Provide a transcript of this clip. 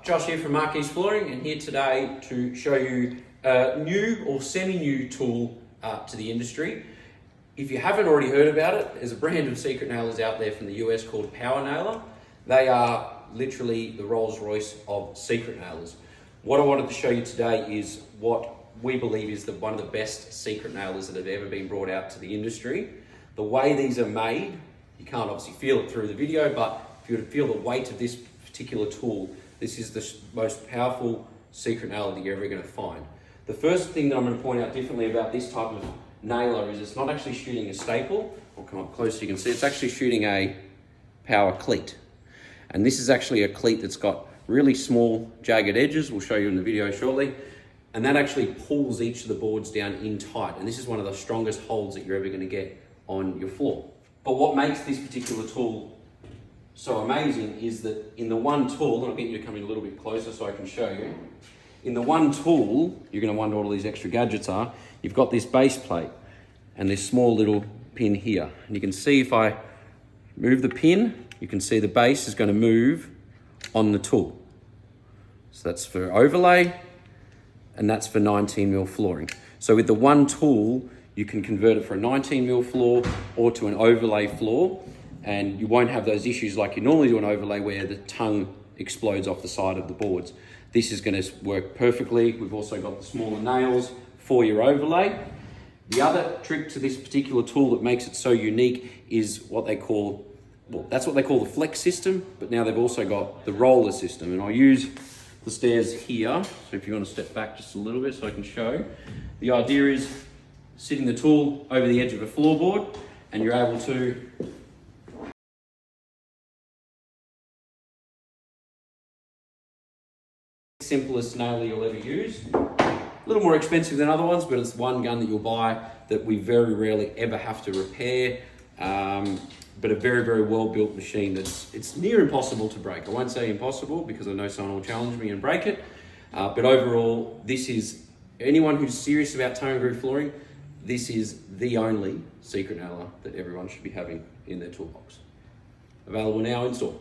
Josh here from Marques Flooring, and here today to show you a new or semi-new tool to the industry. If you haven't already heard about it, there's a brand of secret nailers out there from the US called Powernail. They are literally the Rolls Royce of secret nailers. What I wanted to show you today is what we believe is one of the best secret nailers that have ever been brought out to the industry. The way these are made, you can't obviously feel it through the video, but if you were to feel the weight of this particular tool, this is the most powerful secret nailer that you're ever going to find. The first thing that I'm going to point out differently about this type of nailer is it's not actually shooting a staple. I'll come up close so you can see. It's actually shooting a power cleat. And this is actually a cleat that's got really small jagged edges. We'll show you in the video shortly. And that actually pulls each of the boards down in tight. And this is one of the strongest holds that you're ever going to get on your floor. But what makes this particular tool so amazing is that in the one tool, and I'll get you to come in a little bit closer so I can show you. In the one tool, you're going to wonder what all these extra gadgets are. You've got this base plate and this small little pin here. And you can see if I move the pin, you can see the base is going to move on the tool. So that's for overlay, and that's for 19mm flooring. So with the one tool, you can convert it for a 19mm floor or to an overlay floor, and you won't have those issues like you normally do an overlay where the tongue explodes off the side of the boards. This is going to work perfectly. We've also got the smaller nails for your overlay. The other trick to this particular tool that makes it so unique is what they call, well, that's what they call the flex system, but now they've also got the roller system. And I'll use the stairs here. So if you want to step back just a little bit so I can show. The idea is sitting the tool over the edge of a floorboard, and you're able to simplest nailer you'll ever use. A little more expensive than other ones, but it's one gun that you'll buy that we very rarely ever have to repair. But a very, very well-built machine it's near impossible to break. I won't say impossible because I know someone will challenge me and break it. But overall, this is, anyone who's serious about toe and groove flooring, this is the only secret nailer that everyone should be having in their toolbox. Available now in store.